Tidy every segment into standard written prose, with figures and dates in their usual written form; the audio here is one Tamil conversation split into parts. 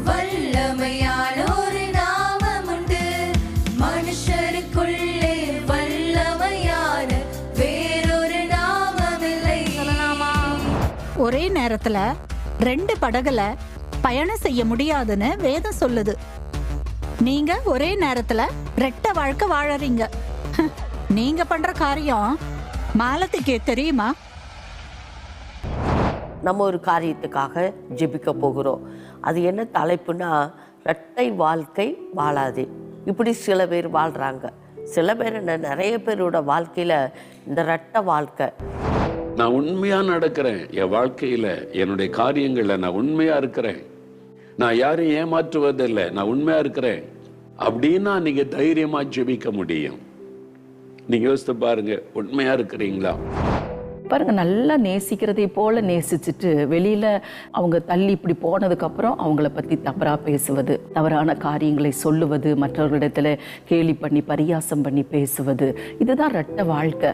வல்லமையான ஒரு நாமம் உண்டு. மனுஷருக்குள்ளே வல்லமையான வேறொரு நாமம் இல்லை. ஒரே நேரத்துல 2 படகுல பயணம் செய்ய முடியாதுன்னு வேதம் சொல்லுது. நீங்க ஒரே நேரத்துல 2 வாழ்க்கை வாழறீங்க. நீங்க பண்ற காரியம் மாலத்திக்கு தெரியுமா? நம்ம ஒரு காரியத்துக்காக ஜெபிக்க போகிறோம். அது என்ன தலைப்புனா, இரட்டை வாழ்க்கை வாழாதே. இப்படி சில பேர் வாழ்கிறாங்க. சில பேர் என்ன, நிறைய பேரோட வாழ்க்கையில் இந்த இரட்டை வாழ்க்கை. நான் உண்மையாக நடக்கிறேன், என் வாழ்க்கையில் என்னுடைய காரியங்களில் நான் உண்மையாக இருக்கிறேன், நான் யாரையும் ஏமாற்றுவதில்லை, நான் உண்மையாக இருக்கிறேன் அப்படின்னா நீங்கள் தைரியமாக ஜெபிக்க முடியும். நீங்கள் யோசித்து பாருங்க, உண்மையாக இருக்கிறீங்களா? பாருங்க, நல்லா நேசிக்கிறதை போல நேசிச்சுட்டு வெளியில அவங்க தள்ளி இப்படி போனதுக்கு அப்புறம் அவங்கள பத்தி தவறா பேசுவது, தவறான காரியங்களை சொல்லுவது, மற்றவர்களிடத்துல கேலி பண்ணி பரியாசம் பண்ணி பேசுவது, இதுதான் இரட்டை வாழ்க்கை.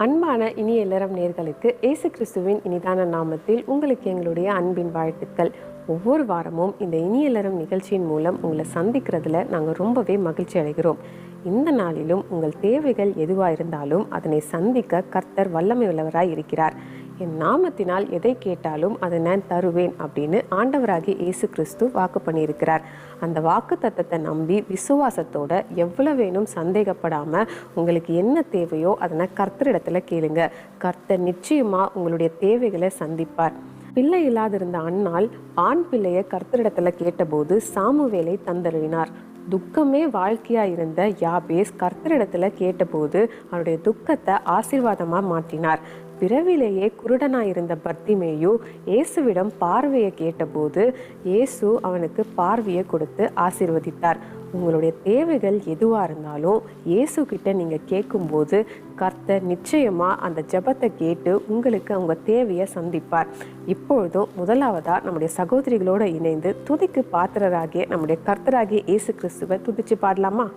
அன்பான இனிய இல்லறம் நேயர்களுக்கு இயேசு கிறிஸ்துவின் இனிதான நாமத்தில் உங்களுக்கு எங்களுடைய அன்பின் வாழ்த்துக்கள். ஒவ்வொரு வாரமும் இந்த இனிய இல்லறம் நிகழ்ச்சியின் மூலம் உங்களை சந்திக்கிறதுல நாங்கள் ரொம்பவே மகிழ்ச்சி அடைகிறோம். இந்த நாளிலும் உங்கள் தேவைகள் எதுவாக இருந்தாலும் அதனை சந்திக்க கர்த்தர் வல்லமை உள்ளவராய் இருக்கிறார். என் நாமத்தினால் எதை கேட்டாலும் அதை நான் தருவேன் அப்படின்னு ஆண்டவராகிய இயேசு கிறிஸ்து வாக்கு பண்ணியிருக்கிறார். அந்த வாக்கு தத்தத்தை நம்பி விசுவாசத்தோட எவ்வளவு வேணும் சந்தேகப்படாமல் உங்களுக்கு என்ன தேவையோ அதனை கர்த்தரிடத்துல கேளுங்க. கர்த்தர் நிச்சயமா உங்களுடைய தேவைகளை சந்திப்பார். பிள்ளை இல்லாதிருந்த அன்னாள் ஆண் பிள்ளையை கர்த்தரிடத்துல கேட்டபோது சாமுவேலை தந்தருளினார். துக்கமே வாழ்க்கையா இருந்த யாபேஸ் கர்த்தரிடத்துல கேட்டபோது அவருடைய துக்கத்தை ஆசீர்வாதமா மாற்றினார். பிறவிலேயே குருடனாயிருந்த பர்த்திமேயு இயேசுவிடம் பார்வையை கேட்டபோது இயேசு அவனுக்கு பார்வையை கொடுத்து ஆசீர்வதித்தார். உங்களுடைய தேவைகள் எதுவாக இருந்தாலும் இயேசு கிட்ட நீங்கள் கேட்கும்போது கர்த்தர் நிச்சயமாக அந்த ஜெபத்தை கேட்டு உங்களுக்கு அவங்க தேவையை சந்திப்பார். இப்பொழுதும் முதலாவதாக நம்முடைய சகோதரிகளோடு இணைந்து துதிக்கு பாத்திரராகிய நம்முடைய கர்த்தராகிய இயேசு கிறிஸ்துவை துதிச்சு பாடலாமா?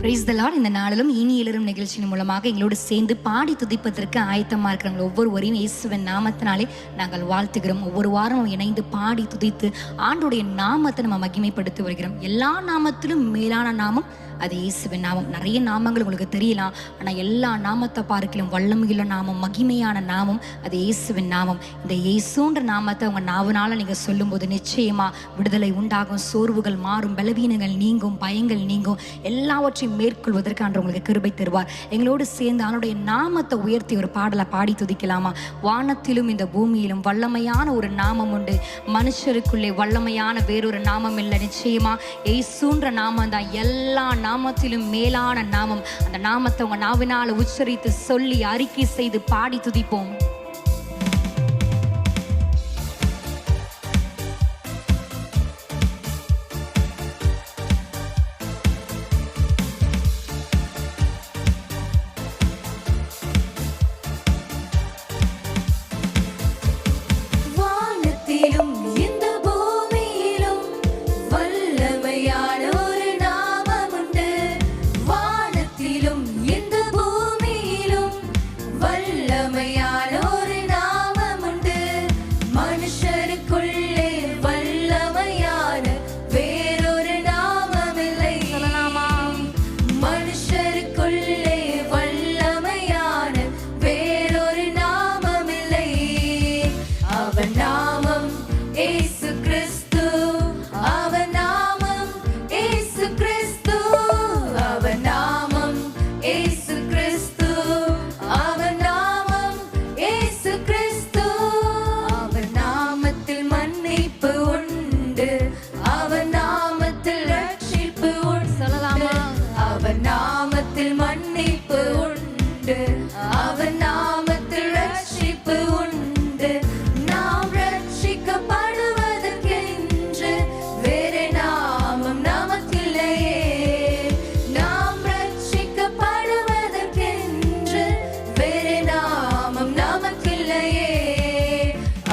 Praise the Lord. இந்த நாளிலும் இனி எழுறும் நிகழ்ச்சியின் மூலமாக எங்களோடு சேர்ந்து பாடி துதிப்பதற்கு ஆயத்தமாக இருக்கிறவங்க ஒவ்வொருவரையும் இயேசுவின் நாமத்தினாலே நாங்கள் வாழ்த்துகிறோம். ஒவ்வொரு வாரமும் இணைந்து பாடி துதித்து ஆண்டோடைய நாமத்தை நம்ம மகிமைப்படுத்தி வருகிறோம். எல்லா நாமத்திலும் மேலான நாமம் அது இயேசுவின் நாமம். நிறைய நாமங்கள் உங்களுக்கு தெரியலாம், ஆனால் எல்லா நாமத்தை பார்க்கலும் வல்லமையுள்ள நாமம், மகிமையான நாமம் அது இயேசுவின் நாமம். இந்த இயேசுன்ற நாமத்தை உங்கள் நாவனால நீங்கள் சொல்லும்போது நிச்சயமாக விடுதலை உண்டாகும், சோர்வுகள் மாறும், பலவீனங்கள் நீங்கும், பயங்கள் நீங்கும், எல்லாவற்றையும் மேற்கொள்வதற்கு அன்று உங்களுக்கு கிருபை தருவார். எங்களோடு சேர்ந்து அவனுடைய நாமத்தை உயர்த்தி ஒரு பாடலை பாடி துதிக்கலாமா? வானத்திலும் இந்த பூமியிலும் வல்லமையான ஒரு நாமம் உண்டு, மனுஷருக்குள்ளே வல்லமையான வேறொரு நாமம் இல்லை. நிச்சயமா இயேசுன்ற நாமம் தான் எல்லா நாமத்திலும் மேலான நாமம். அந்த நாமத்தை உங்க நாவினால உச்சரித்து சொல்லி அறிக்கை செய்து பாடி துதிப்போம்.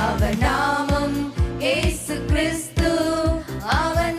அவர் நாமம் இயேசு கிறிஸ்து, அவர்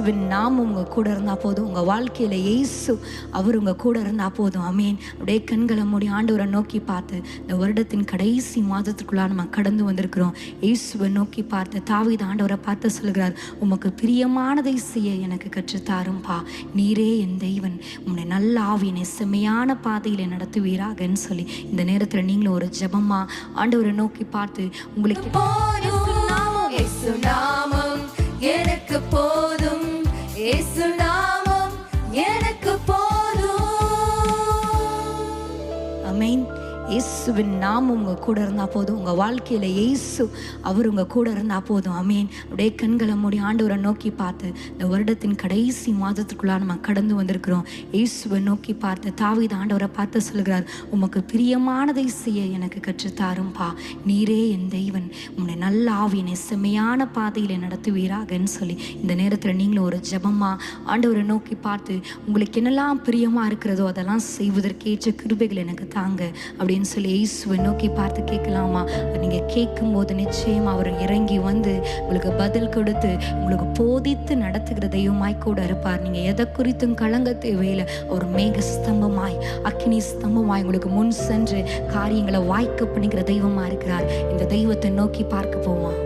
இயேசுவின் நாமம் உங்க கூட இருந்தா போதும். உங்க வாழ்க்கையில இயேசு அவர் உங்க கூட இருந்தா போதும். ஆமீன். அப்படியே கண்களை மூடி ஆண்டவரை நோக்கி பார்த்து, இந்த வருடத்தின் கடைசி மாதத்துக்குள்ள நம்ம கடந்து வந்திருக்கிறோம். இயேசுவை நோக்கி பார்த்து தாவீது ஆண்டவரை பார்த்து சொல்கிறார், உமக்கு பிரியமானதை செய்ய எனக்கு கற்றுத்தாரும்பா. நீரே என் தெய்வன், உன்னை நல்ல ஆவியினை செம்மையான பாதையில நடத்துவீராகன்னு சொல்லி இந்த நேரத்துல நீங்களும் ஒரு ஜெபமா ஆண்டவரை நோக்கி பார்த்து, உங்களுக்கு இயேசு நாமம் எனக்கு போதும், இயேசு நாமம் எனக்கு போதும். ஆமென். இயேசுவின் நாமம் உங்க கூட இருந்தா போதும். உங்க வாழ்க்கையில இயேசு அவர் உங்க கூட இருந்தா போதும். ஆமீன். அப்படியே கண்களை மூடி ஆண்டவரை நோக்கி பார்த்து, இந்த வருடத்தின் கடைசி மாதத்துக்குள்ள நம்ம கடந்து வந்திருக்கிறோம். இயேசுவை நோக்கி பார்த்து தாவீது ஆண்டவரை பார்த்து சொல்கிறார், உமக்கு பிரியமானதை செய்ய எனக்கு கற்றுத்தாரும்பா. நீரே என் தெய்வன், உன்னை நல்ல ஆவியினை செம்மையான பாதையில நடத்துவீராகன்னு சொல்லி இந்த நேரத்துல நீங்களும் ஒரு ஜெபமா ஆண்டவரை நோக்கி பார்த்து, உங்களுக்கு என்னெல்லாம் பிரியமா இருக்கிறதோ அதெல்லாம் செய்வதற்கேற்ற கிருபைகள் எனக்கு தாங்க அப்படின்னு சொல்லி இயேசுவை நோக்கி பார்த்து கேட்கலாமா? நீங்க கேட்கும் போது நிச்சயம் அவர் இறங்கி வந்து உங்களுக்கு பதில் கொடுத்து உங்களுக்கு போதித்து நடத்துகிற தெய்வமாய் கூட இருப்பார். நீங்க எதை குறித்தும் கலங்க தேவையில்லை. ஒரு மேக ஸ்தம்பமாய் அக்கினி ஸ்தம்பமாய் உங்களுக்கு முன் சென்று காரியங்களை வாய்க்க பண்ணிக்கிற தெய்வமா இருக்கிறார். இந்த தெய்வத்தை நோக்கி பார்க்க போவோம்.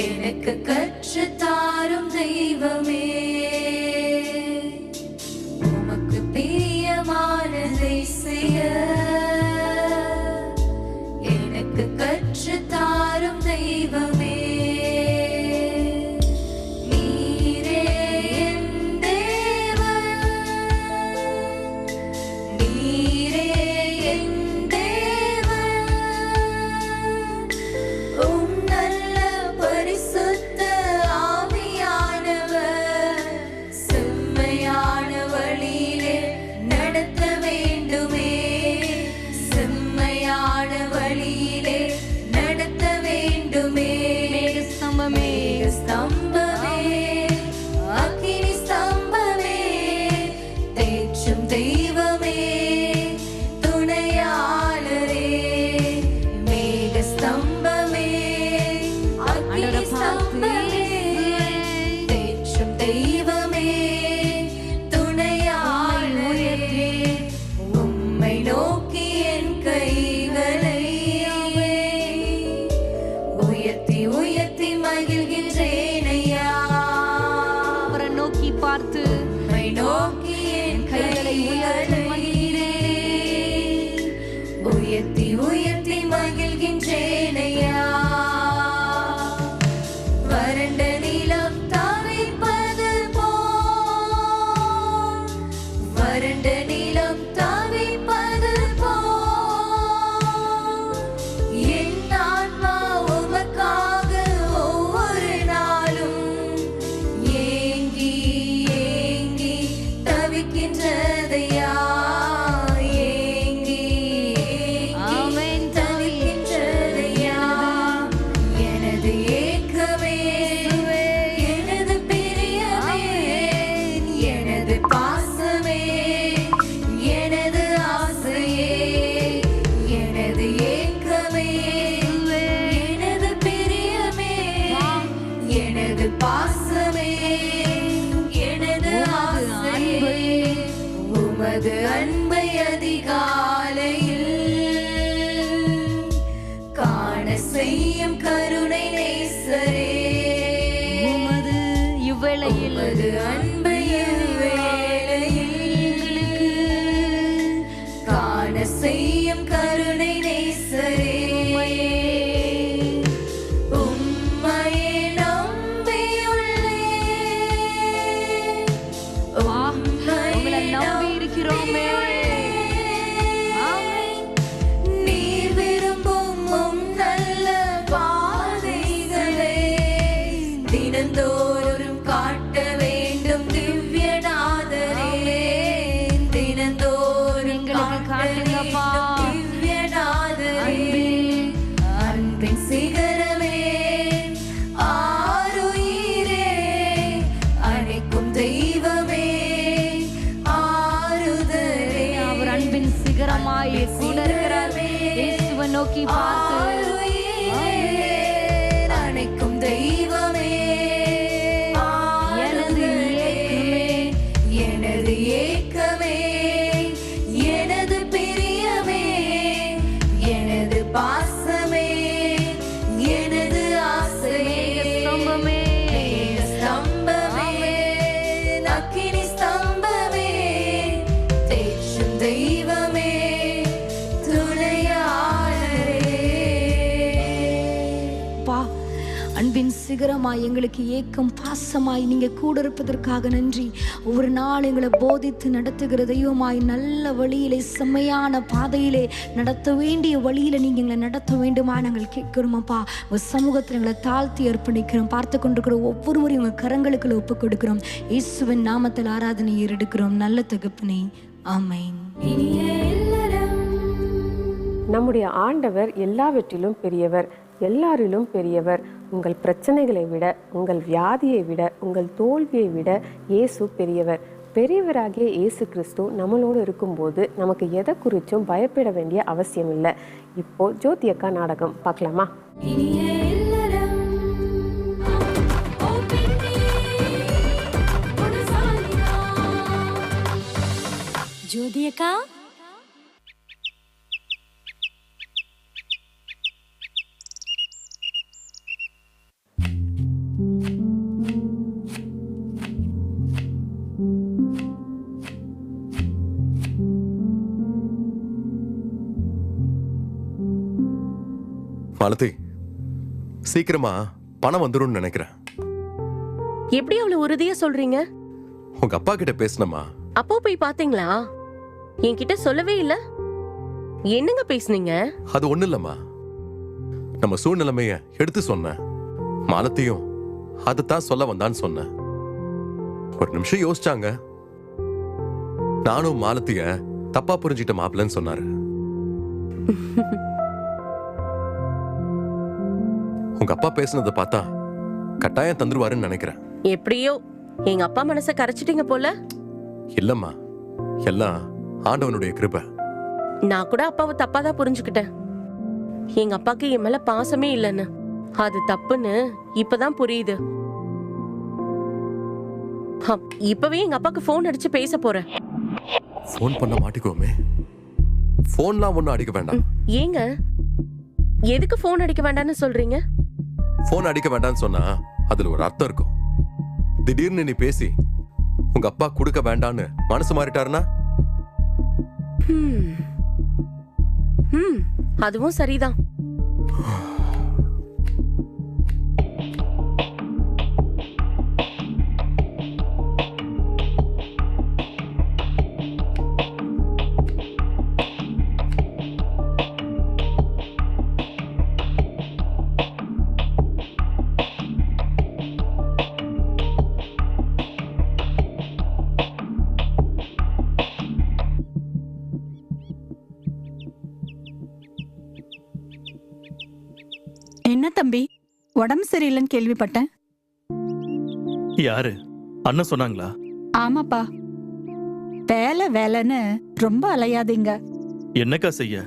எனக்கு கற்றுத்தாரும் தெய்வமே, உமக்கு பிரியமானதை செய்ய எனக்கு கற்றுத்தாரும் தெய்வமே. நீரே என் தேவன், நீரே என் தேவன், உம் நல்ல பரிசுத்த ஆவியானவர் செம்மையான வழியிலே நடத்த வேண்டுமே, செம்மையான வழியிலே நடத்த வேண்டுமே. ஸ்தம்பமே ஸ்தம்பமே அக்கினி ஸ்தம்பமே தேற்றும் தெய்வமே துணையாளரே. மேக ஸ்தம்பமே அக்கினி ஸ்தம்பமே தேற்றும் தெய்வமே துணையாளரே. உம்மை நோக்கி என் கைகளை உயர்த்தி உயர்த்தி மகிழ்கின்றேனையா. அவரை நோக்கி பார்த்து உம்மை நோக்கி என் கைகளை உயர்த்தி உயர்த்தி மகிழ்கின்றேனையா. வறண்ட நிலம் தவிப்பது போல், வறண்ட நிலம் தவிப்பது போல் என் ஆன்மா உமக்காக ஒவ்வொரு நாளும் ஏங்கி ஏங்கி தவிக்கின்றதையா. ஏங்கி ஏங்கி தவிக்கின்றதையா. எனது ஏக்கமே எனது பிரியமே எனது பாசமே எனது ஆசையே. எனது ஏக்கமே எனது பிரியமே எனது பாசமே எனது ஆசையே. உமது அன்பை அதிகாலையில் காண செய்யும் கருணை நேசரே. உமது இவ்வேளையில் உமது அன்பை இவ்வேளையில் காண செய்யும் கருணை நேசரே. உம்மையே நம்பியுள்ளேன், உங்களை நம்பி இருக்கிறோமே. நீர் விரும்பும் உம் நல்ல பாதைகளை தினந்தோறும் காட்ட வேண்டும் திவ்யநாதரே. தினந்தோறும் எங்களுக்கு காட்ட காட்டுங்கப்பா. வேண்டும் திவ்யநாதரே. அன்பின் சிகரமே அணைக்கும் தெய்வமே, எனது ஏக்கமே, எனது பிரியமே, எனது பாசமே, எனது ஆசையே, ஸ்தம்பமே, அக்கினி ஸ்தம்பமே, தேற்றும் தெய்வமே, பா அன்பின் சிகரமாய் எங்களுக்கு ஏக்கம் பாசமாய் நீங்க கூட இருப்பதற்காக நன்றி. ஒவ்வொரு நாள் எங்களை போதித்து நடத்துகிற தெய்வமாய் நல்ல வழியிலே செம்மையான பாதையிலே நடத்த வேண்டிய வழியில நீங்க எங்களை நடத்த வேண்டுமா நாங்கள் கேட்கிறோமாப்பா. உங்க சமூகத்தில் எங்களை தாழ்த்தி அர்ப்பணிக்கிறோம். பார்த்து கொண்டிருக்கிற ஒவ்வொருவரையும் உங்க கரங்களுக்குள்ள ஒப்பு கொடுக்கிறோம். இயேசுவின் நாமத்தில் ஆராதனை ஏறெடுக்கிறோம் நல்ல தகப்பனே, ஆமென். நம்முடைய ஆண்டவர் எல்லாவற்றிலும் பெரியவர், எல்லாரிலும் பெரியவர். உங்கள் பிரச்சனைகளை விட, உங்கள் வியாதியை விட, உங்கள் தோல்வியை விட இயேசு பெரியவர். பெரியவராகிய இயேசு கிறிஸ்து நம்மளோடு இருக்கும்போது நமக்கு எதை குறித்தும் பயப்பட வேண்டிய அவசியம் இல்லை. இப்போ ஜோதி அக்கா நாடகம் பார்க்கலாமா? ஜோதி அக்கா, மாலதி, சீக்கிரமா பணம் வந்துரும்னு நினைக்கிறேன். எப்படி அவ்வளவு உறுதியா சொல்றீங்க? உங்க அப்பா கிட்ட பேசணுமா? அப்போ போய் பாத்தீங்களா? என்கிட்ட சொல்லவே இல்ல. என்னங்க பேசுனீங்க? அது ஒண்ணு இல்லம்மா, நம்ம சூழ்நிலைமைய எடுத்து சொன்னேன். மாலத்தியும் அதைத்தான் சொல்ல வந்தான்னு சொன்னேன். ஒரு நிமிஷம் யோசிச்சாங்க. நானும் மாலத்திய தப்பா புரிஞ்சுக்கிட்ட மாப்பிள்ளன்னு சொன்னாரு. உங்க அப்பா பேசுனதை பார்த்தா கட்டாயம் தந்துருவாருன்னு நினைக்கிறேன். எப்படியோ எங்க அப்பா மனசை கரைச்சிட்டீங்க போல. இல்லம்மா, எல்லாம் ஆண்டவனுடைய கிருபை. நான் கூட அப்பாவை தப்பாதான் புரிஞ்சுக்கிட்டேன். எங்க அப்பாக்கு என் மேல பாசமே இல்லைன்னு, அது தப்புன்னு இப்பதான் புரியுது. இப்பவே எங்க அப்பாக்கு போன் அடிச்சு பேச போறேன். போன் பண்ண மாட்டிக்குவோமே. போன்லாம் ஒண்ணும் அடிக்க வேண்டாம். ஏங்க எதுக்கு போன் அடிக்க வேண்டாம்னு சொல்றீங்க? போன் அடிக்க வேண்டாம்னு சொன்னா அதுல ஒரு அர்த்தம் இருக்கும். திடீர்னு நீ பேசி உங்க அப்பா கொடுக்க வேண்டான்னு மனசு மாறிட்டாருன்னா? அதுவும் சரிதான். என்ன தம்பி, உடம்பு சரியில்லைன்னு கேள்விப்பட்டேன். யாரு? அண்ணன் சொன்னாங்களா? ஆமாப்பா, வேலை வேலைன்னு ரொம்ப அலையாதீங்க. என்னக்கா செய்ய?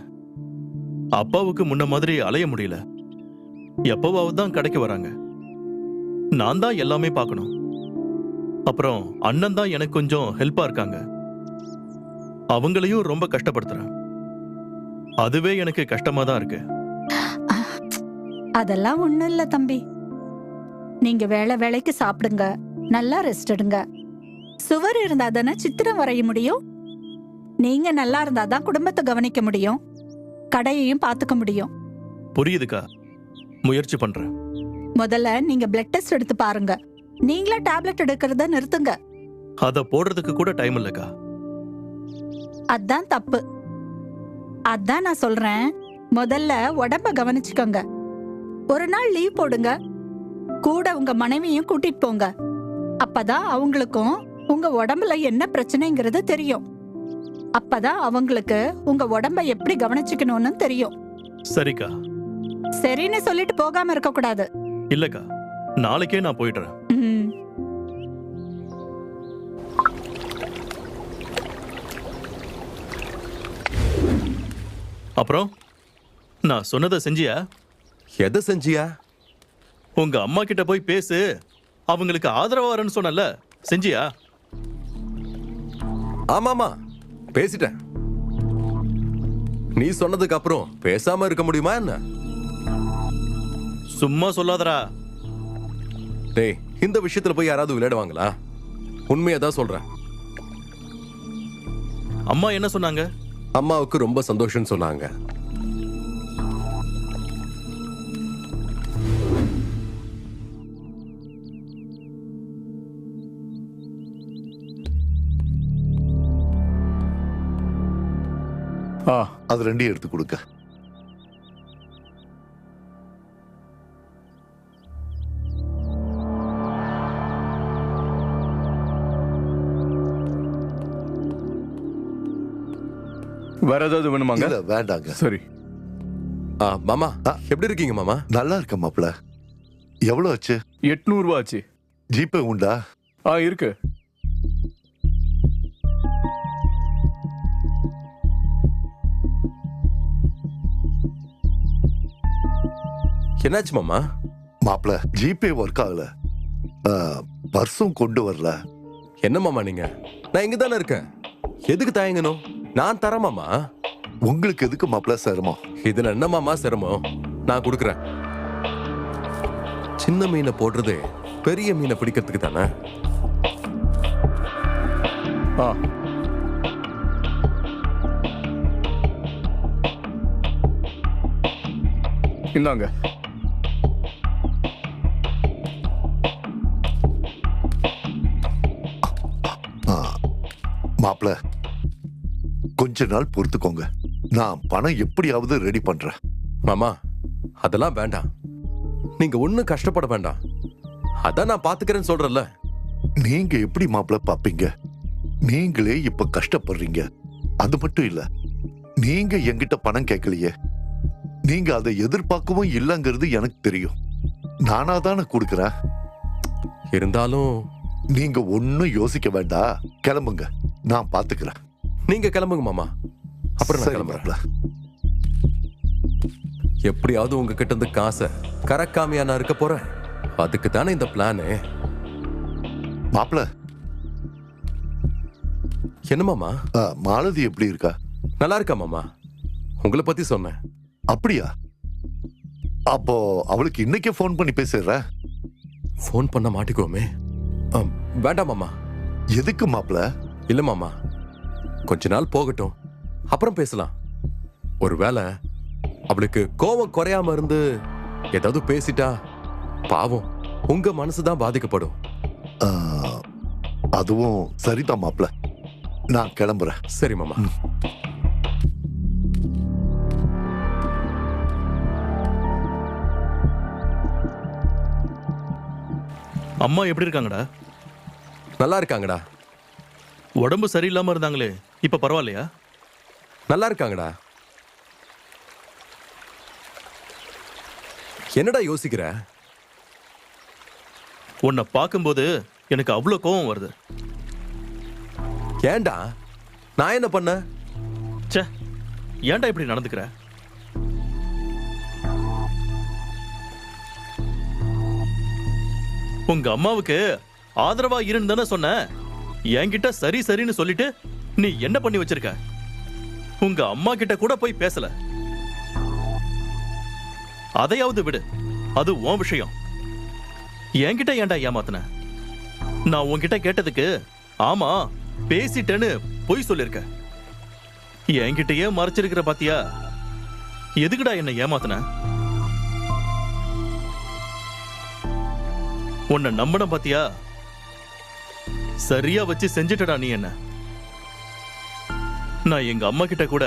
அப்பாவுக்கு முன்ன மாதிரி அலைய முடியல. எப்பவாவது தான் கடைக்கு வராங்க. நான் தான் எல்லாமே பார்க்கணும். அப்புறம் அண்ணன் தான் எனக்கு கொஞ்சம் ஹெல்ப்பா இருக்காங்க. அவங்களையும் ரொம்ப கஷ்டப்படுத்துறேன். அதுவே எனக்கு கஷ்டமா தான் இருக்கு. அதெல்லாம் ஒண்ணும் இல்ல தம்பி. நீங்க வேலைக்கு சாப்பிடுங்க, நல்லா ரெஸ்ட் எடுங்க. சுவர் இருந்தா தானே சித்திரம் வரைய முடியும். நீங்க நல்லா இருந்தா தான் குடும்பத்தை கவனிக்க முடியும், கடையையும் பாத்துக்க முடியும். புரியுதுக்கா, முயற்சி பண்றேன். முதல்ல நீங்க பிளட் டெஸ்ட் எடுத்து பாருங்க. நீங்களா டேப்லெட் எடுக்கிறத நிறுத்துங்க. அத போடுறதுக்கு கூட டைம் இல்லக்கா. அதான் தப்பு. அதான் நான் சொல்றேன், முதல்ல உடம்ப கவனிச்சுக்கோங்க. ஒரு நாள் லீவ் போடுங்க, கூட உங்க மனைவியும் கூட்டிட்டு போங்க. அப்பதான் அவங்களுக்கும் உங்க உடம்புல என்ன பிரச்சனைங்கிறது தெரியும். அப்பதான் அவங்களுக்கு உங்க உடம்ப எப்படி கவனிச்சுக்கணும்னு தெரியும். சரிக்கா. சரின்னு சொல்லிட்டு போகாம இருக்க கூடாது. இல்லக்கா, நாளைக்கே நான் போயிடுறேன். அப்புறம் நான் சொன்னதை செஞ்சியா? எதை செஞ்சியா? உங்க அம்மா கிட்ட போய் பேசு, அவங்களுக்கு ஆதரவா வரேன்னு சொன்னல, செஞ்சியா? ஆமாமா, பேசிட்டேன். நீ சொன்னதுக்கு அப்புறம் பேசாம இருக்க முடியுமா என்ன? சும்மா சொல்லாதடா. டேய், இந்த விஷயத்துல போய் யாராவது விளையாடுவாங்களா? உண்மையை தான் சொல்றேன். அம்மா என்ன சொன்னாங்க? அம்மாவுக்கு ரொம்ப சந்தோஷம்னு சொன்னாங்க. அது ரெண்டையும் எடுத்து கொடுக்க. வேற ஏதாவது வேணுமாங்க? இல்ல வேண்டாங்க. சரி. மாமா எப்படி இருக்கீங்க மாமா? நல்லா இருக்க மாப்ள. எவ்வளவு ஆச்சு? 800 ரூபாய் ஆச்சு. ஜிபே உண்டா? இருக்கு. என்னாச்சு மாமா? மாப்ள ஜிபே ஒர்க் ஆகல. பர்சும் கொண்டு வரல. என்ன மாமா நீங்க? நான் இங்க தானே இருக்கேன். எதுக்கு தயங்கணும்? நான் தரேன் மாமா. உங்களுக்கு எதுக்கு மாப்ள சிரமம்? இதுல என்ன மாமா சிரமம்? நான் கொடுக்குறேன். சின்ன மீனை போடுறது பெரிய மீனை பிடிக்கிறதுக்கு தானே. இந்தாங்க. மாப்ள கொஞ்ச நாள் பொறுத்துக்கோங்க. நான் பணம் எப்படியாவது ரெடி பண்றேன். மாமா அதெல்லாம் வேண்டாம். நீங்க ஒண்ணும் கஷ்டப்பட வேண்டாம். அதான் நான் பாத்துக்கிறேன்னு சொல்றேன்ல. நீங்க எப்படி மாப்ள பாப்பீங்க? நீங்களே இப்ப கஷ்டப்படுறீங்க. அது மட்டும் இல்ல, நீங்க என்கிட்ட பணம் கேட்கலையே. நீங்க அதை எதிர்பார்க்கவும் இல்லைங்கிறது எனக்கு தெரியும். நானா தானே கொடுக்கிறேன். இருந்தாலும் நீங்க ஒன்னும் யோசிக்க வேண்டாம். கிளம்புங்க, நான் பாத்துக்கிறேன். நீங்க கிளம்புங்க மாமா. அப்புறம் நான் கிளம்புறேன். எப்படியாவது உங்ககிட்ட இருந்து காசை கரக்காமையா நான் இருக்க போறேன். அதுக்கு தானே இந்த பிளானு. மாப்ள என்ன மாமா? மாலதி எப்படி இருக்கா? நல்லா இருக்கா மாமா. உங்களை பத்தி சொன்னேன். அப்படியா? அப்போ அவளுக்கு இன்னைக்கே போன் பண்ணி பேசுற. போன் பண்ண மாட்டிக்கோமே. வேண்டாம் மாமா. எதுக்கு மாப்ள? இல்ல மாமா, கொஞ்ச நாள் போகட்டும், அப்புறம் பேசலாம். ஒருவேளை அவளுக்கு கோபம் குறையாம இருந்து ஏதாவது பேசிட்டா பாவம் உங்க மனசுதான் பாதிக்கப்படும். அதுவும் சரிதான் மாப்ள. நான் கிளம்புறேன். சரி மாமா. அம்மா எப்படி இருக்காங்கடா? நல்லா இருக்காங்கடா. உடம்பு சரியில்லாம இருந்தாங்களே, இப்ப பரவாயில்லையா? நல்லா இருக்காங்கடா. என்னடா யோசிக்கிற? உன்னை பார்க்கும்போது எனக்கு அவ்வளவு கோபம் வருது. ஏண்டா? நான் என்ன பண்ண? ச்சே, ஏன்டா இப்படி நடந்துக்கிற? உங்க அம்மாவுக்கு ஆதரவா இருன்னு தானே சொன்ன. என்கிட்ட சரி சரின்னு சொல்லிட்டு நீ என்ன பண்ணி வச்சிருக்க? உங்க அம்மா கிட்ட கூட போய் பேசல. அதையாவது விடு, அது உன் விஷயம். என்கிட்ட ஏன்டா ஏமாத்துன? நான் உன்கிட்ட கேட்டதுக்கு ஆமா பேசிட்டேன்னு பொய் சொல்லிருக்க. என்கிட்டயே மறைச்சிருக்கிற பாத்தியா? எதுக்குடா என்ன ஏமாத்துன? உன்னை நம்பன பாத்தியா? சரியா வச்சு செஞ்சுட்டடா நீ என்ன. நான் எங்க அம்மா கிட்ட கூட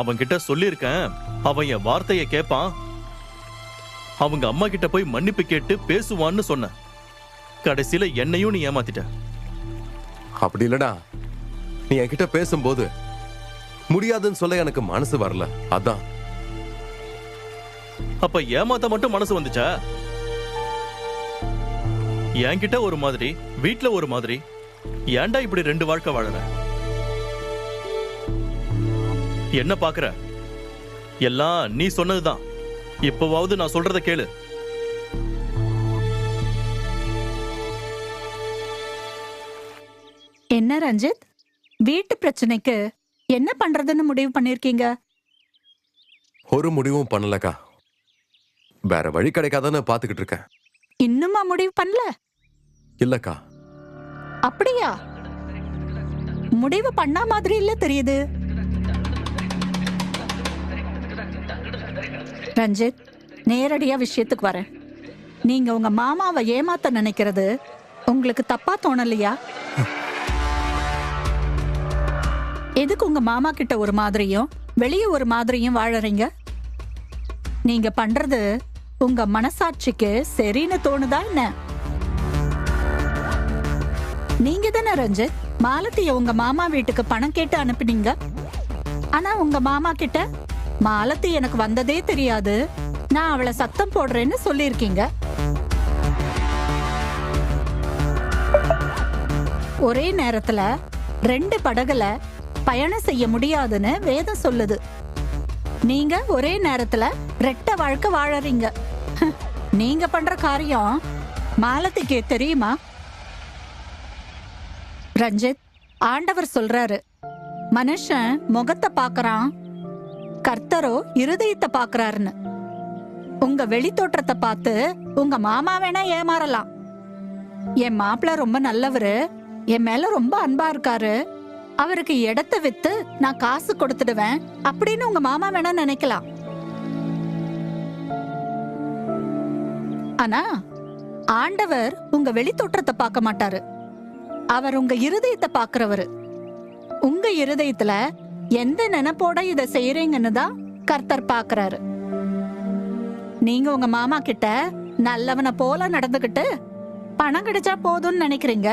அவன் கிட்ட சொல்லியிருக்கேன், அவன் என் வார்த்தையை கேட்பான், அவங்க அம்மா கிட்ட போய் மன்னிப்பு கேட்டு பேசுவான்னு சொன்ன. கடைசியில என்னையும் நீ ஏமாத்திட்ட. அப்படி இல்லடா, நீ என்கிட்ட பேசும்போது முடியாதுன்னு சொல்ல எனக்கு மனசு வரல. அதான். அப்ப ஏமாத்த மட்டும் மனசு வந்துச்சா? என்கிட்ட ஒரு மாதிரி, வீட்டுல ஒரு மாதிரி. ஏன்டா இப்படி ரெண்டு வாழ்க்கை வாழற? என்ன பாக்குற? எல்லாம் நீ சொன்னதுதான். இப்பவாவது நான் சொல்றத கேளு. என்ன ரஞ்சித், வீட்டு பிரச்சனைக்கு என்ன பண்றதுன்னு முடிவு பண்ணிருக்கீங்க? ஒரு முடிவும் பண்ணலக்கா. வேற வழி கிடைக்காதான்னு பாத்துக்கிட்டு இருக்கேன். இன்னுமா முடிவு பண்ணல? இல்லக்கா. அப்படியா? முடிவு பண்ணா மாதிரி இல்ல தெரியுது. ரஞ்சித், நேரடியா விஷயத்துக்கு வரேன். நீங்க உங்க மாமாவை ஏமாத்த நினைக்கிறது உங்களுக்கு தப்பா தோணலையா? எதுக்கு உங்க மாமா கிட்ட ஒரு மாதிரியும் வெளியே ஒரு மாதிரியும் வாழறீங்க? நீங்க பண்றது உங்க மனசாட்சிக்கு சரின்னு தோணுதா என்ன? நீங்க தானே ரஞ்சித் மாலத்திய உங்க மாமா வீட்டுக்கு பணம் கேட்டு அனுப்பினீங்க. ஆனா உங்க மாமா கிட்ட மாலத்தி எனக்கு வந்ததே தெரியாது, நான் அவளை சத்தம் போடுறேன்னு சொல்லியிருக்கீங்க. ஒரே நேரத்துல 2 படகுல பயணம் செய்ய முடியாதுன்னு வேதம் சொல்லுது. நீங்க ஒரே நேரத்துல 2 வாழ்க்கை வாழறீங்க. நீங்க பண்ற காரியம் மாலத்திக்கு தெரியுமா? ரஞ்சித், ஆண்டவர் சொல்றாரு, மனுஷன் முகத்தை பாக்குறான், கர்த்தரோ இருதயத்தை பாக்குறாருன்னு. உங்க வெளி தோற்றத்தை பார்த்து உங்க மாமா வேணா ஏமாறலாம். என் மாப்பிள்ள ரொம்ப நல்லவரு, என் மேல ரொம்ப அன்பா இருக்காரு, அவருக்கு இடத்தை வித்து நான் காசு கொடுத்துடுவேன் அப்படின்னு உங்க மாமா வேணா நினைக்கலாம். ஆனா ஆண்டவர் உங்க வெளி தோற்றத்தை பார்க்க மாட்டாரு, அவர் உங்க இருதயத்தை பாக்குறவரு. உங்க இருதயத்துல எந்த நினைப்போட இத செய்யறீங்கன்னு தான் கர்த்தர் பாக்குறாரு. நீங்க உங்க மாமா கிட்ட நல்லவனை போல நடந்துகிட்டு பணம் கிடைச்சா போதும்னு நினைக்கிறீங்க.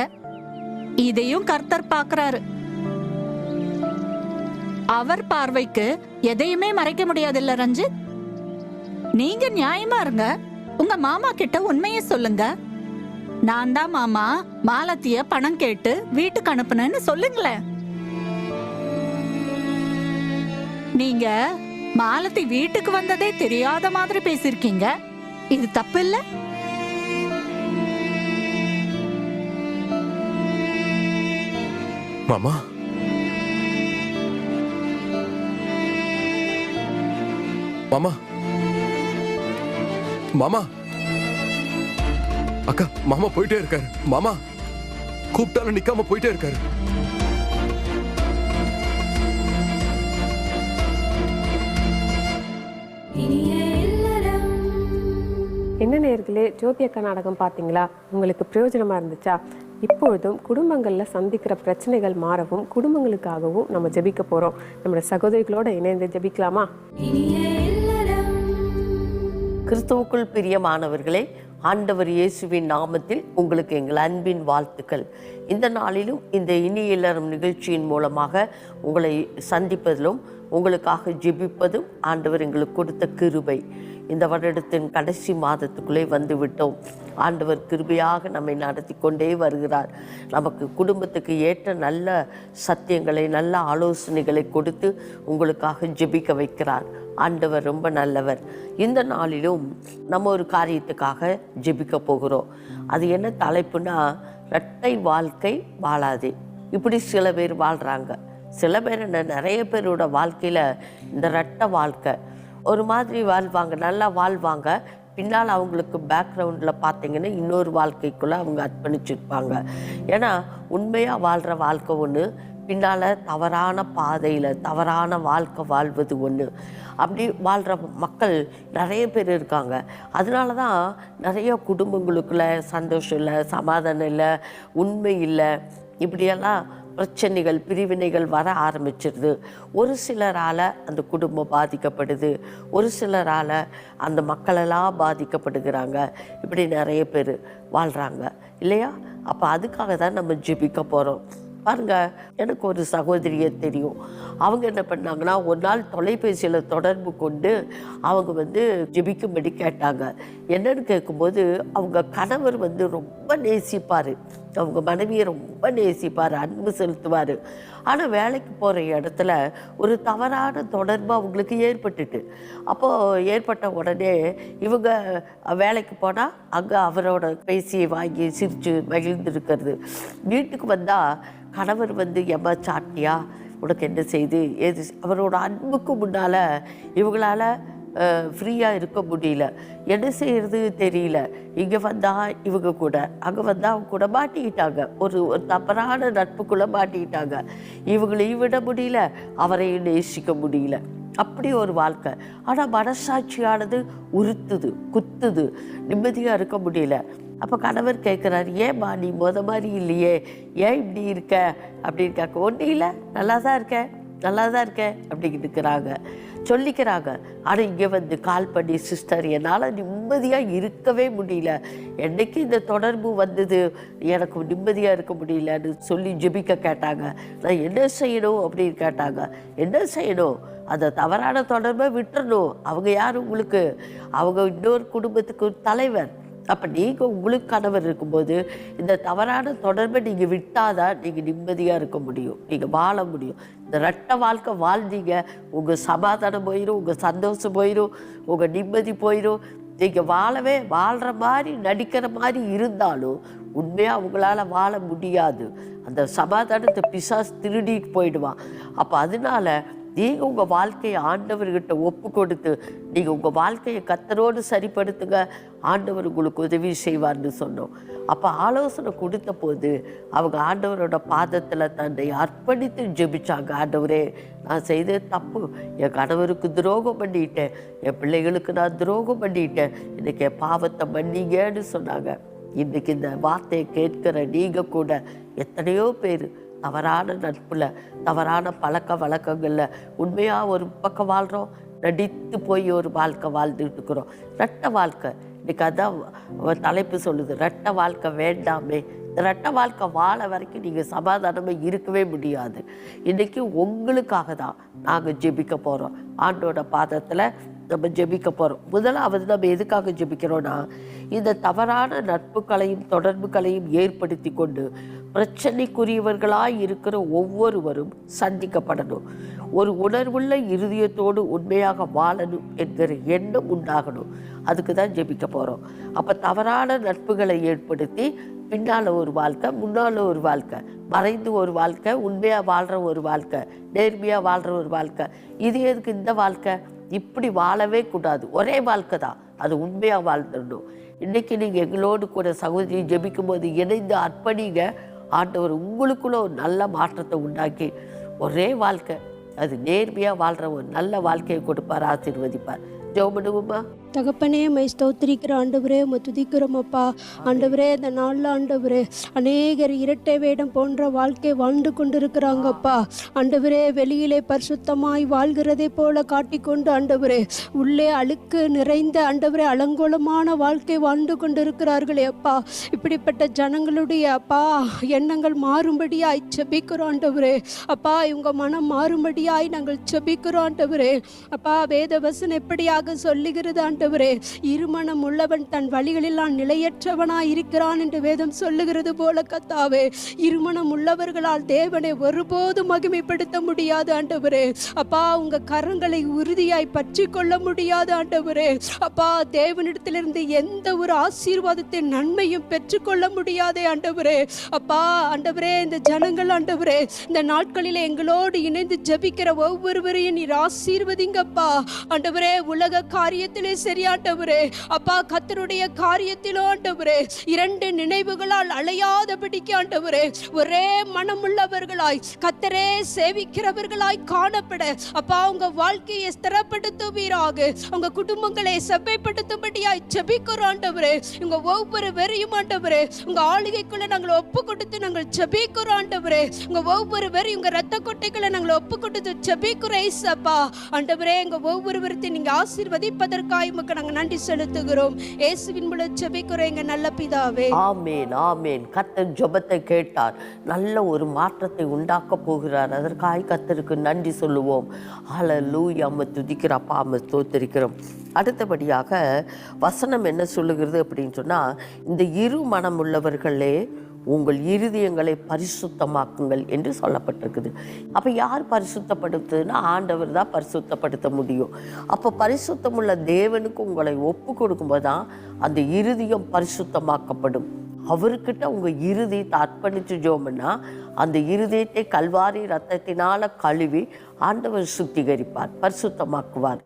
இதையும் கர்த்தர் பாக்குறாரு. அவர் பார்வைக்கு எதையுமே மறைக்க முடியாதுல்ல ரஞ்சித். நீங்க நியாயமா இருங்க, உங்க மாமா கிட்ட உண்மையை சொல்லுங்க. நான் தான் மாமா மாலத்திய பணம் கேட்டு வீட்டுக்கு அனுப்புனேன்னு சொல்லுங்களேன். நீங்க மாலத்தி வீட்டுக்கு வந்ததே தெரியாத மாதிரி பேசிருக்கீங்க. இது தப்பு இல்ல? மாமா, மாமா, மாமா, அக்கா, மாமா போயிட்டே இருக்காரு. மாமா கூப்பிட்டாலும் நிக்காம போயிட்டே இருக்காரு. என்ன நேயர்களே, ஜோதி அக்கா நாடகம் பார்த்தீங்களா? உங்களுக்கு பிரயோஜனமாக இருந்துச்சா? இப்பொழுதும் குடும்பங்களில் சந்திக்கிற பிரச்சனைகள் மாறவும் குடும்பங்களுக்காகவும் நம்ம ஜெபிக்க போகிறோம். நம்மளோட சகோதரிகளோட இணைந்து ஜெபிக்கலாமா? கிறிஸ்துவுக்குள் பிரியமானவர்களே, ஆண்டவர் இயேசுவின் நாமத்தில் உங்களுக்கு எங்கள் அன்பின் வாழ்த்துக்கள். இந்த நாளிலும் இந்த இனிய இல்லறம் நிகழ்ச்சியின் மூலமாக உங்களை சந்திப்பதிலும் உங்களுக்காக ஜெபிப்பதும் ஆண்டவர் எங்களுக்கு கொடுத்த கிருபை. இந்த வருடத்தின் கடைசி மாதத்துக்குள்ளே வந்து விட்டோம். ஆண்டவர் கிருபையாக நம்மை நடத்தி கொண்டே வருகிறார். நமக்கு குடும்பத்துக்கு ஏற்ற நல்ல சத்தியங்களை, நல்ல ஆலோசனைகளை கொடுத்து உங்களுக்காக ஜெபிக்க வைக்கிறார். ஆண்டவர் ரொம்ப நல்லவர். இந்த நாளிலும் நம்ம ஒரு காரியத்துக்காக ஜெபிக்க போகிறோம். அது என்ன தலைப்புனா, இரட்டை வாழ்க்கை வாழாதே. இப்படி சில பேர் வாழ்கிறாங்க. சில பேர் நிறைய பேரோட வாழ்க்கையில் இந்த இரட்டை வாழ்க்கை ஒரு மாதிரி வாழ்வாங்க, நல்லா வாழ்வாங்க. பின்னால் அவங்களுக்கு பேக்ரவுண்டில் பார்த்தீங்கன்னா இன்னொரு வாழ்க்கைக்குள்ளே அவங்க அர்ப்பணிச்சிருப்பாங்க. ஏன்னா உண்மையாக வாழ்கிற வாழ்க்கை ஒன்று, பின்னால் தவறான பாதையில் தவறான வாழ்க்கை வாழ்வது ஒன்று. அப்படி வாழ்கிற மக்கள் நிறைய பேர் இருக்காங்க. அதனால தான் நிறைய குடும்பங்களுக்குள்ள சந்தோஷம் இல்லை, சமாதானம் இல்லை, உண்மை இல்லை, இப்படியெல்லாம் பிரச்சனைகள், பிரிவினைகள் வர ஆரம்பிச்சிருது. ஒரு சிலரால் அந்த குடும்பம் பாதிக்கப்படுது, ஒரு சிலரால் அந்த மக்களெல்லாம் பாதிக்கப்படுகிறாங்க. இப்படி நிறைய பேர் வாழ்கிறாங்க இல்லையா? அப்போ அதுக்காக தான் நம்ம ஜெபிக்க போகிறோம். பாருங்க, எனக்கு ஒரு சகோதரியை தெரியும். அவங்க என்ன பண்ணாங்கன்னா ஒரு நாள் தொலைபேசியில் தொடர்பு கொண்டு அவங்க ஜெபிக்கும்படி கேட்டாங்க. என்னன்னு கேட்கும்போது அவங்க கணவர் ரொம்ப நேசிப்பார், அவங்க மனைவியை ரொம்ப நேசிப்பார், அன்பு செலுத்துவார். ஆனால் வேலைக்கு போகிற இடத்துல ஒரு தவறான தொடர்பு அவங்களுக்கு ஏற்பட்டுட்டு, அப்போது ஏற்பட்ட உடனே இவங்க வேலைக்கு போனால் அங்கே அவரோட பேசியை வாங்கி சிரித்து மகிழ்ந்துருக்கிறது. வீட்டுக்கு வந்தால் கணவர் எம்மா சாட்டியா, உனக்கு என்ன செய்து ஏது, அவரோட அன்புக்கு முன்னால் இவங்களால ஃப்ரீயாக இருக்க முடியல, என்ன செய்யறது தெரியல. இங்கே வந்தால் இவங்க கூட, அங்கே வந்தால் அவங்க கூட மாட்டிக்கிட்டாங்க, ஒரு தவறான நட்புக்குள்ளே மாட்டிக்கிட்டாங்க. இவங்களையும் விட முடியல, அவரையும் நேசிக்க முடியல. அப்படி ஒரு வாழ்க்கை. ஆனால் மனசாட்சியானது உறுத்துது, குத்துது, நிம்மதியாக இருக்க முடியல. அப்போ கணவர் கேட்குறாரு, ஏம்மா நீ மாதிரி இல்லையே, ஏன் இப்படி இருக்க அப்படின்னு கேட்க, ஒன்றும் இல்லை, நல்லா தான் இருக்கேன் அப்படின்னு இருக்கிறாங்க, சொல்லிக்கிறாங்க. ஆனால் இங்கே கால் பண்ணி, சிஸ்டர் என்னால் நிம்மதியாக இருக்கவே முடியல, என்னைக்கு இந்த தொடர்பு வந்தது எனக்கு நிம்மதியாக இருக்க முடியலன்னு சொல்லி ஜெபிக்க கேட்டாங்க. நான் என்ன செய்யணும் அப்படின்னு கேட்டாங்க. என்ன செய்யணும்? அந்த தவறான தொடர்பை விட்டுறணும். அவங்க யார் உங்களுக்கு? அவங்க இன்னொரு குடும்பத்துக்கு தலைவர். அப்போ நீங்கள் உங்களுக்கு கணவர் இருக்கும்போது இந்த தவறான தொடர்பை நீங்கள் விட்டாதான் நீங்கள் நிம்மதியாக இருக்க முடியும், நீங்கள் வாழ முடியும். இந்த ரெட்டை வாழ்க்கை வாழ்ந்தீங்க, உங்கள் சமாதானம் போயிடும், உங்கள் சந்தோஷம் போயிடும், உங்கள் நிம்மதி போயிடும். நீங்கள் வாழ்கிற மாதிரி நடிக்கிற மாதிரி இருந்தாலும் உண்மையாக அவங்களால வாழ முடியாது. அந்த சமாதானத்தை பிசாசு திருடிட்டு போயிடுவான். அப்போ அதனால நீங்கள் உங்கள் வாழ்க்கையை ஆண்டவர்கிட்ட ஒப்பு கொடுத்து நீங்கள் உங்கள் வாழ்க்கையை கர்த்தரோடு சரிப்படுத்துங்க, ஆண்டவர் உங்களுக்கு உதவி செய்வார்னு சொன்னோம். அப்போ ஆலோசனை கொடுத்த போது அவங்க ஆண்டவரோட பாதத்தில் தன்னை அர்ப்பணித்து ஜெபிச்சாங்க. ஆண்டவரே, நான் செய்த தப்பு, என் கணவருக்கு துரோகம் பண்ணிட்டேன், என் பிள்ளைகளுக்கு நான் துரோகம் பண்ணிட்டேன், இன்னைக்கு என் பாவத்தை மன்னிங்கன்னு சொன்னாங்க. இன்றைக்கி இந்த வார்த்தையை கேட்கிற நீங்கள் கூட எத்தனையோ பேர் தவறான நட்பில், தவறான பழக்க வழக்கங்களில் உண்மையாக ஒரு பக்கம் வாழ்கிறோம், நடித்து போய் ஒரு வாழ்க்கை வாழ்ந்துட்டு இருக்கிறோம். ரெட்டை வாழ்க்கை இன்றைக்கி அதான் தலைப்பு சொல்லுது, ரெட்டை வாழ்க்கை வேண்டாமே. இந்த ரெட்டை வாழ்க்கை வாழ வரைக்கும் நீங்கள் சமாதானமாக இருக்கவே முடியாது. இன்றைக்கி உங்களுக்காக தான் நாங்கள் ஜெபிக்க போகிறோம். ஆண்டோட பாதத்தில் நம்ம ஜெபிக்க போகிறோம். முதலாவது நம்ம எதுக்காக ஜெபிக்கிறோன்னா, இந்த தவறான நட்புகளையும் தொடர்புகளையும் ஏற்படுத்தி கொண்டு பிரச்சனைக்குரியவர்களாய் இருக்கிற ஒவ்வொருவரும் சந்திக்கப்படணும். ஒரு உணர்வுள்ள இருதயத்தோடு உண்மையாக வாழணும் என்கிற எண்ணம் உண்டாகணும். அதுக்கு தான் ஜெபிக்க போகிறோம். அப்போ தவறான நட்புகளை ஏற்படுத்தி பின்னால் ஒரு வாழ்க்கை, முன்னால் ஒரு வாழ்க்கை, மறைந்து ஒரு வாழ்க்கை, உண்மையாக வாழ்கிற ஒரு வாழ்க்கை, நேர்மையாக வாழ்கிற ஒரு வாழ்க்கை. இது எதுக்கு இந்த வாழ்க்கை? இப்படி வாழவே கூடாது. ஒரே வாழ்க்கை தான், அது உண்மையாக வாழ்ந்துடணும். இன்றைக்கி நீங்கள் எங்களோடு கூட சகோதரி ஜெபிக்கும் போது இணைந்து அர்ப்பணிங்க. ஆண்டவர் உங்களுக்குள்ள ஒரு நல்ல மாற்றத்தை உண்டாக்கி ஒரே வாழ்க்கை, அது நேர்மையாக வாழ்கிற ஒரு நல்ல வாழ்க்கையை கொடுப்பார், ஆசீர்வதிப்பார். ஜெபம் பண்ணுவோமா? தகப்பனே, மை ஸ்தோத்திரிக்கிற ஆண்டவரே, துதிக்கிறோம் அப்பா. ஆண்டவரே, இந்த நாளில் ஆண்டவரே அநேகர் இரட்டை வேடம் போன்ற வாழ்க்கை வாழ்ந்து கொண்டிருக்கிறாங்கப்பா. ஆண்டவரே, வெளியிலே பரிசுத்தமாய் வாழ்கிறதை போல காட்டிக்கொண்டு ஆண்டவரே உள்ளே அழுக்கு நிறைந்த ஆண்டவரே அலங்கோலமான வாழ்க்கை வாழ்ந்து கொண்டிருக்கிறார்களே அப்பா. இப்படிப்பட்ட ஜனங்களுடைய அப்பா எண்ணங்கள் மாறும்படியாய் செபிக்கிறோம் ஆண்டவரே. அப்பா, இவங்க மனம் மாறும்படியாய் நாங்கள் செபிக்கிறோம் ஆண்டவரே. அப்பா, வேத வசனம் எப்படியாக சொல்லுகிறது ஆண்டவரே, இருமனம் உள்ளவன் தன் வழிகளெல்லாம் நிலையற்றவனாய் இருக்கிறான் என்று வேதம் சொல்லுகிறது போல கர்த்தாவே, இருமனம் உள்ளவர்களால் தேவனை ஒருபோதும் மகிமைப்படுத்த முடியாது ஆண்டவரே. அப்பா, உங்க கரங்களை உறுதியாய் பற்றி கொள்ள முடியாது ஆண்டவரே. அப்பா, தேவனிடத்திலிருந்து எந்த ஒரு ஆசீர்வாதத்தின் நன்மையும் பெற்றுக்கொள்ள முடியாதே ஆண்டவரே. அப்பா ஆண்டவரே, இந்த ஜனங்கள் ஆண்டவரே இந்த நாட்களில் எங்களோடு இணைந்து ஜெபிக்கிற ஒவ்வொருவரையும் நீர் ஆசீர்வதிங்கப்பா ஆண்டவரே. உலக காரியத்திலே சரியாண்டவரே அப்பா, கர்த்தருடைய காரியத்திலோ ஆண்டவரே இரண்டு நினைவுகளால் அலையாதபடிக்கு ஆண்டவரே ஒரே மனமுள்ளவர்களாய் கர்த்தரே சேவிக்கிறவர்களாய் காணப்பட அப்பா உங்க வாழ்க்கையை ஸ்திரப்படுத்துவீராக, உங்க குடும்பங்களை செவ்வைப்படுத்தும்படியாய் ஜெபிக்கிறோம் ஆண்டவரே. உங்க ஒவ்வொரு வெறியும் ஆண்டவரே உங்க ஆளுகைக்குள்ள நாங்கள் ஒப்பு கொடுத்து நாங்கள் ஜெபிக்கிறோம் ஆண்டவரே. உங்க ஒவ்வொரு வெறி உங்க ரத்த கொட்டைகளை நாங்கள் ஒப்பு கொடுத்து ஜெபிக்கிறோம் ஏசப்பா ஆண்டவரே. உங்க ஒவ்வொருவரையும் நீங்க ஆசீர்வதிப்பதற்காய் உமக்கு நாங்கள் நன்றி செலுத்துகிறோம். இயேசுவின் மூலம் ஜெபிக்கிறோம் எங்க நல்ல பிதாவே. ஆமேன் ஆமேன். கர்த்தர் ஜெபத்தை கேட்டார், நல்ல ஒரு மாற்றத்தை உண்டாக்க போகிறார். அதற்காக கர்த்தருக்கு நன்றி சொல்லுவோம். ஹல்லேலூயா. அம்மா துதிக்கிறோம் அப்பா, அம்மா ஸ்தோத்திரிக்கிறோம். அடுத்தபடியாக வசனம் என்ன சொல்லுகிறது அப்படின்னு சொன்னால், இந்த இரு மனம் உள்ளவர்களே உங்கள் இருதயங்களை பரிசுத்தமாக்குங்கள் என்று சொல்லப்பட்டிருக்குது. அப்போ யார் பரிசுத்தப்படுத்துன்னா ஆண்டவர் தான் பரிசுத்தப்படுத்த முடியும். அப்போ பரிசுத்தமுள்ள தேவனுக்கு உங்களை ஒப்பு கொடுக்கும்போது தான் அந்த இருதயம் பரிசுத்தமாக்கப்படும். அவர்கிட்ட உங்கள் இருதயத்தை அர்ப்பணித்து ஜோம்னா அந்த இருதயத்தை கல்வாரி ரத்தத்தினால கழுவி ஆண்டவர் சுத்திகரிப்பார், பரிசுத்தமாக்குவார்.